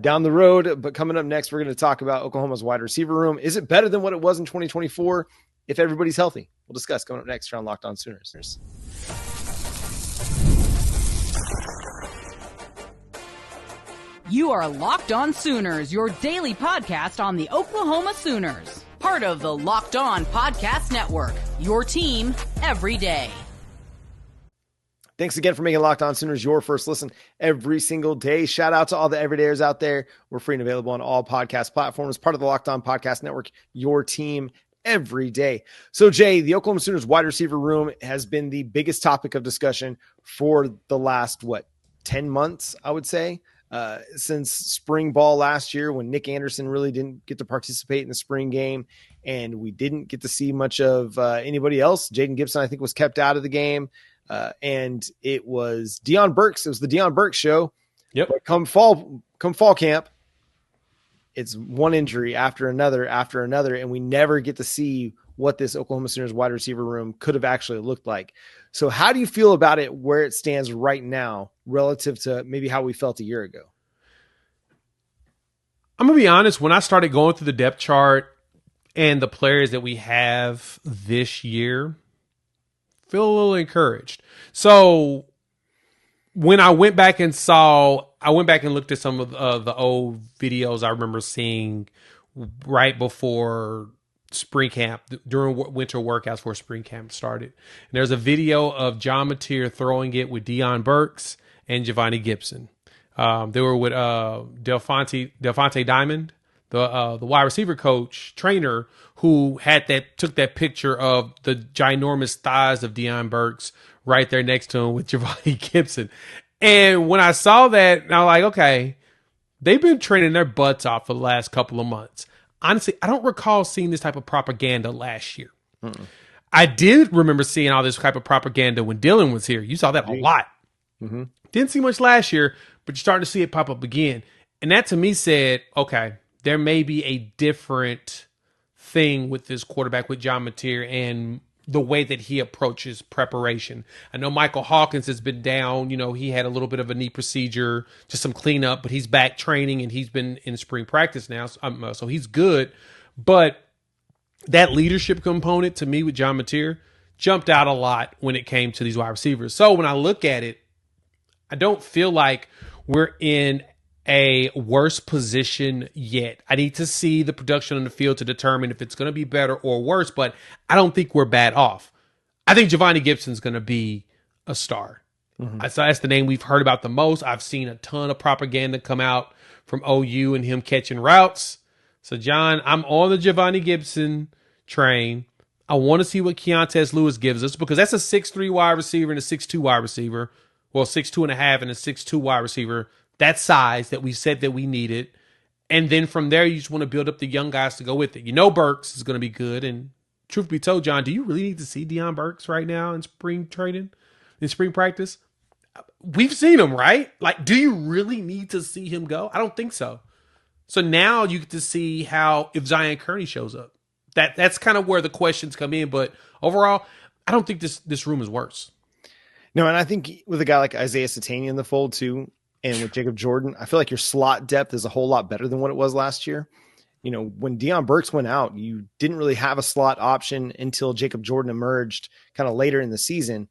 down the road. But coming up next, we're going to talk about Oklahoma's wide receiver room. Is it better than what it was in 2024 if everybody's healthy? We'll discuss coming up next on Locked On Sooners. You are Locked On Sooners, your daily podcast on the Oklahoma Sooners. Part of the Locked On Podcast Network, your team every day. Thanks again for making Locked On Sooners your first listen every single day. Shout out to all the everydayers out there. We're free and available on all podcast platforms. Part of the Locked On Podcast Network, your team every day. So, Jay, the Oklahoma Sooners wide receiver room has been the biggest topic of discussion for the last, 10 months, I would say. Since spring ball last year, when Nick Anderson really didn't get to participate in the spring game, and we didn't get to see much of anybody else. Jaden Gibson, I think, was kept out of the game, and it was Deion Burks. It was the Deion Burks show. Yep. But come fall camp, it's one injury after another, and we never get to see what this Oklahoma Sooners wide receiver room could have actually looked like. So how do you feel about it where it stands right now relative to maybe how we felt a year ago? I'm going to be honest. When I started going through the depth chart and the players that we have this year, feel a little encouraged. So when I went back and looked at some of the old videos I remember seeing right before spring camp, during winter workouts before spring camp started. And there's a video of John Mateer throwing it with Deion Burks and JaVonnie Gibson. They were with Delphonte Diamond, the wide receiver coach, trainer, who took that picture of the ginormous thighs of Deion Burks right there next to him with JaVonnie Gibson. And when I saw that, I was like, okay, they've been training their butts off for the last couple of months. Honestly, I don't recall seeing this type of propaganda last year. Mm-mm. I did remember seeing all this type of propaganda when Dylan was here. You saw that a lot. Mm-hmm. Didn't see much last year, but you're starting to see it pop up again. And that to me said, okay, there may be a different thing with this quarterback with John Mateer and the way that he approaches preparation. I know Michael Hawkins has been down. He had a little bit of a knee procedure, just some cleanup, but he's back training and he's been in spring practice now. So he's good. But that leadership component to me with John Mateer jumped out a lot when it came to these wide receivers. So when I look at it, I don't feel like we're in a worse position yet. I need to see the production on the field to determine if it's going to be better or worse, but I don't think we're bad off. I think JaVonnie Gibson's going to be a star. Mm-hmm. So that's the name we've heard about the most. I've seen a ton of propaganda come out from OU and him catching routes. So, John, I'm on the JaVonnie Gibson train. I want to see what Keontez Lewis gives us because that's a 6'3" wide receiver and a 6'2" wide receiver. Well, 6'2.5" and a 6'2" wide receiver. That size that we said that we needed. And then from there, you just want to build up the young guys to go with it. Burks is going to be good. And truth be told, John, do you really need to see Deion Burks right now in spring training, in spring practice? We've seen him, right? Like, do you really need to see him go? I don't think so. So now you get to see if Zion Kearney shows up. That's kind of where the questions come in. But overall, I don't think this room is worse. No, and I think with a guy like Isaiah Satagna in the fold too, and with Jacob Jordan, I feel like your slot depth is a whole lot better than what it was last year. When Deion Burks went out, you didn't really have a slot option until Jacob Jordan emerged kind of later in the season.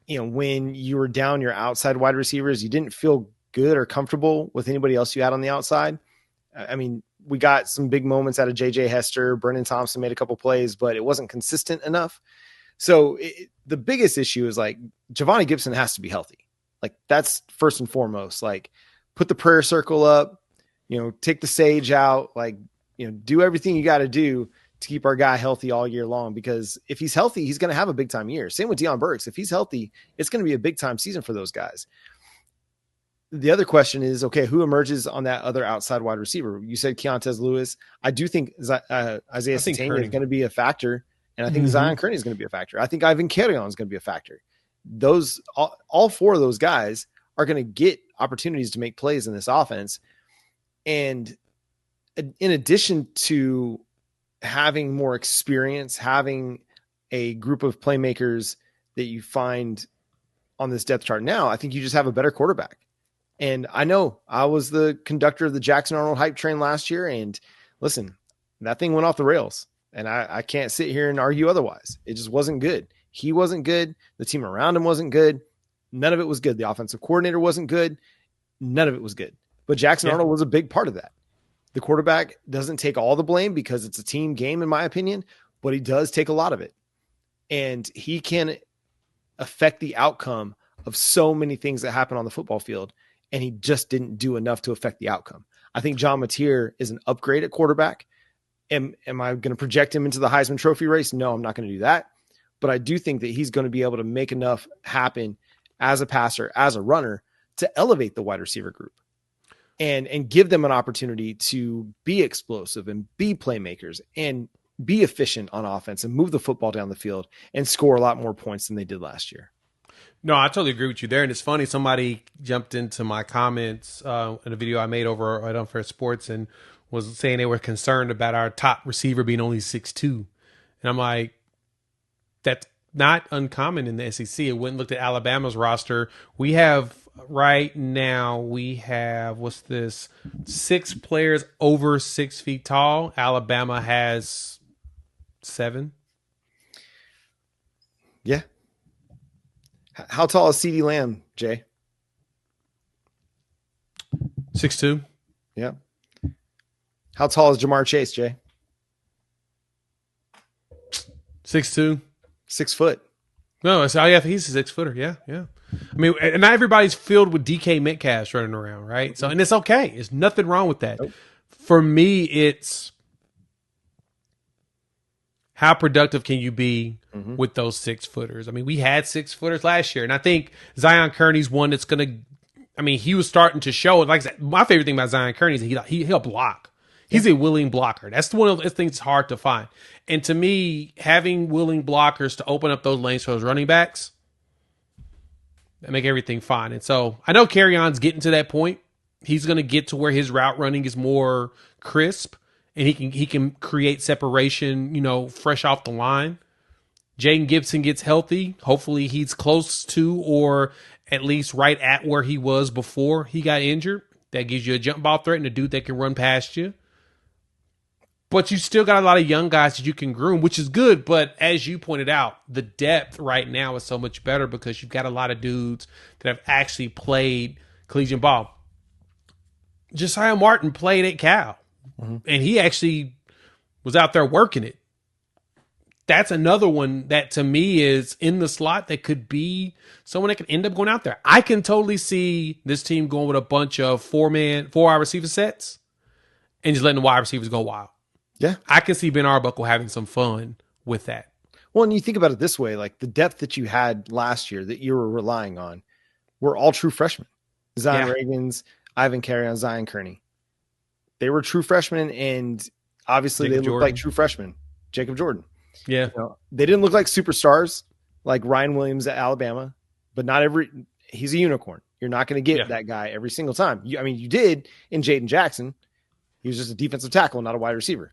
When you were down your outside wide receivers, you didn't feel good or comfortable with anybody else you had on the outside. I mean, we got some big moments out of J.J. Hester. Brennan Thompson made a couple plays, but it wasn't consistent enough. So the biggest issue is JaVonnie Gibson has to be healthy. That's first and foremost. Put the prayer circle up, take the sage out, do everything you got to do to keep our guy healthy all year long. Because if he's healthy, he's going to have a big time year. Same with Deion Burks. If he's healthy, it's going to be a big time season for those guys. The other question is, okay, who emerges on that other outside wide receiver? You said Keontez Lewis. I do think Isaiah Satagna is going to be a factor. And I think Zion Kearney is going to be a factor. I think Ivan Carrion is going to be a factor. All four of those guys are going to get opportunities to make plays in this offense. And in addition to having more experience, having a group of playmakers that you find on this depth chart now, I think you just have a better quarterback. And I know I was the conductor of the Jackson Arnold hype train last year. And listen, that thing went off the rails. And I can't sit here and argue otherwise. It just wasn't good. He wasn't good. The team around him wasn't good. None of it was good. The offensive coordinator wasn't good. None of it was good. But Jackson Arnold was a big part of that. The quarterback doesn't take all the blame because it's a team game, in my opinion, but he does take a lot of it. And he can affect the outcome of so many things that happen on the football field. And he just didn't do enough to affect the outcome. I think John Mateer is an upgrade at quarterback. Am I going to project him into the Heisman Trophy race? No, I'm not going to do that. But I do think that he's going to be able to make enough happen as a passer, as a runner, to elevate the wide receiver group and give them an opportunity to be explosive and be playmakers and be efficient on offense and move the football down the field and score a lot more points than they did last year. No, I totally agree with you there. And it's funny, somebody jumped into my comments in a video I made over at Unfair Sports and was saying they were concerned about our top receiver being only 6'2". And I'm like, that's not uncommon in the SEC. It went and looked at Alabama's roster. We have right now, what's this? 6 players over 6 feet tall. Alabama has 7. Yeah. How tall is CeeDee Lamb, Jay? 6'2". Yeah. How tall is Jamar Chase, Jay? 6'2". 6 foot. No, he's a 6-footer. Yeah. I mean, and not everybody's filled with DK Metcalf running around, right? So, and it's okay. There's nothing wrong with that. Nope. For me, it's how productive can you be with those 6-footers? I mean, we had 6-footers last year, and I think Zion Kearney's one that's going to. I mean, he was starting to show. Like I said, my favorite thing about Zion Kearney is he'll block. He's a willing blocker. That's one of those things that's hard to find. And to me, having willing blockers to open up those lanes for those running backs, that make everything fine. And so I know Kerryon's getting to that point. He's going to get to where his route running is more crisp and he can create separation, fresh off the line. Jaden Gibson gets healthy. Hopefully he's close to or at least right at where he was before he got injured. That gives you a jump ball threat and a dude that can run past you. But you still got a lot of young guys that you can groom, which is good. But as you pointed out, the depth right now is so much better because you've got a lot of dudes that have actually played collegiate ball. Josiah Martin played at Cal, and he actually was out there working it. That's another one that to me is in the slot that could be someone that can end up going out there. I can totally see this team going with a bunch of 4 wide receiver sets and just letting the wide receivers go wild. Yeah. I can see Ben Arbuckle having some fun with that. Well, and you think about it this way, like the depth that you had last year that you were relying on were all true freshmen. Zion Reagans, Ivan Kerryon, Zion Kearney. They were true freshmen, and obviously they looked like true freshmen. Jacob Jordan. Yeah. They didn't look like superstars like Ryan Williams at Alabama, but he's a unicorn. You're not going to get that guy every single time. You did in Jaden Jackson. He was just a defensive tackle, not a wide receiver.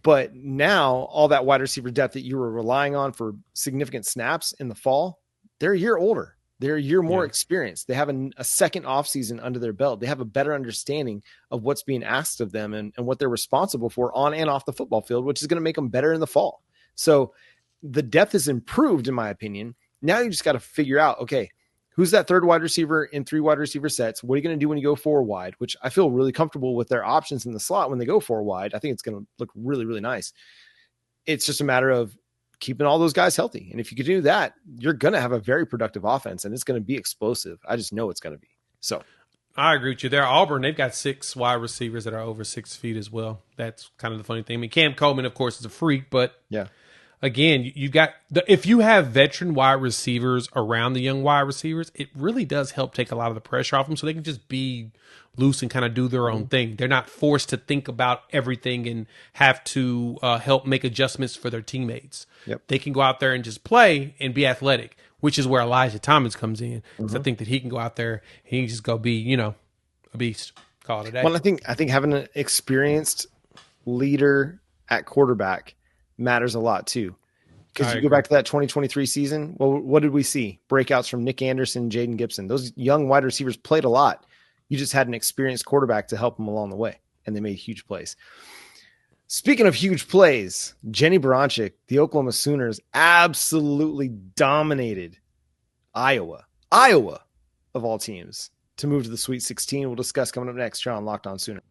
But now all that wide receiver depth that you were relying on for significant snaps in the fall, they're a year older. They're a year more experienced. They have a second offseason under their belt. They have a better understanding of what's being asked of them and what they're responsible for on and off the football field, which is going to make them better in the fall. So the depth is improved, in my opinion. Now you just got to figure out, okay, who's that third wide receiver in 3 wide receiver sets? What are you going to do when you go 4 wide? Which I feel really comfortable with their options in the slot when they go 4 wide. I think it's going to look really, really nice. It's just a matter of keeping all those guys healthy. And if you can do that, you're going to have a very productive offense and it's going to be explosive. I just know it's going to be. So I agree with you there. Auburn, they've got 6 wide receivers that are over 6 feet as well. That's kind of the funny thing. I mean, Cam Coleman, of course, is a freak, but again, you got if you have veteran wide receivers around the young wide receivers, it really does help take a lot of the pressure off them so they can just be loose and kind of do their own thing. They're not forced to think about everything and have to help make adjustments for their teammates. Yep. They can go out there and just play and be athletic, which is where Elijah Thomas comes in. Because I think that he can go out there and he can just go be, a beast. Call it a day. Well, I think having an experienced leader at quarterback matters a lot too. Because you go back to that 2023 season, well, what did we see? Breakouts from Nick Anderson, Jaden Gibson. Those young wide receivers played a lot. You just had an experienced quarterback to help them along the way, and they made huge plays. Speaking of huge plays, Jenny Baranczyk, the Oklahoma Sooners, absolutely dominated Iowa of all teams, to move to the Sweet 16. We'll discuss coming up next here on Locked On Sooners.